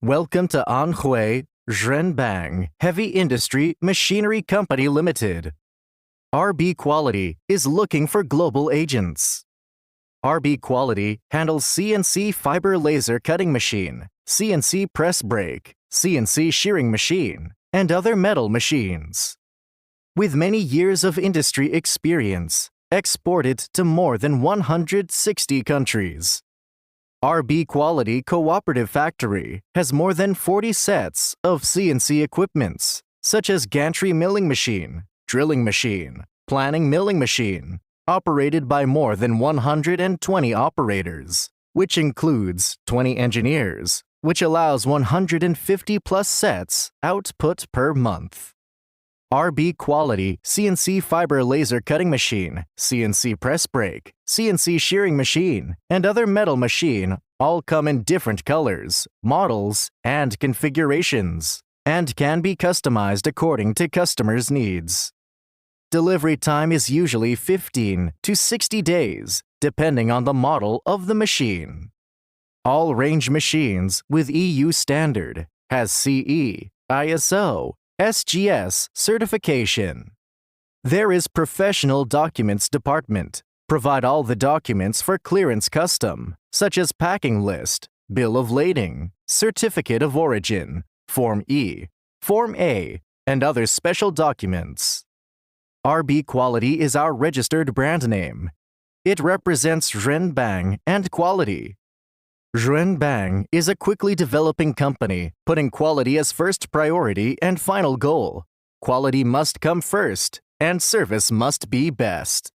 Welcome to Anhui Zhenbang Heavy Industry Machinery Company Limited. RB Quality is looking for global agents. RB Quality handles CNC fiber laser cutting machine, CNC press brake, CNC shearing machine, and other metal machines. With many years of industry experience, exported to more than 160 countries. RB Quality Cooperative Factory has more than 40 sets of CNC equipments, such as gantry milling machine, drilling machine, planing milling machine, operated by more than 120 operators, which includes 20 engineers, which allows 150 plus sets output per month. RB Quality CNC fiber laser cutting machine, CNC press brake, CNC shearing machine, and other metal machine all come in different colors, models, and configurations, and can be customized according to customers' needs. Delivery time is usually 15 to 60 days, depending on the model of the machine. All range machines with EU standard has CE, ISO, SGS certification. There is Professional Documents Department. Provide all the documents for clearance custom, such as packing list, bill of lading, certificate of origin, Form E, Form A, and other special documents. RB Quality is our registered brand name. It represents Zhenbang and quality. Zhenbang is a quickly developing company, putting quality as first priority and final goal. Quality must come first, and service must be best.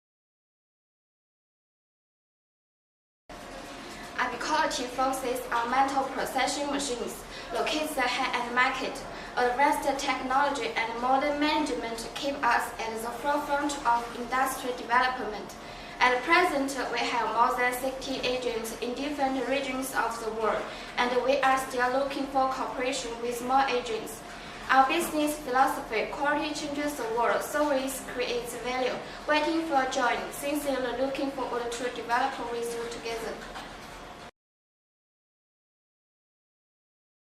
RB Quality focuses on metal processing machines, locates the high-end market. Advanced technology and modern management keep us at the forefront of industry development. At present, we have more than 60 agents in different regions of the world, and we are still looking for cooperation with more agents. Our business philosophy, quality changes the world, service creates value. Waiting for a join, sincerely looking forward to develop with you together.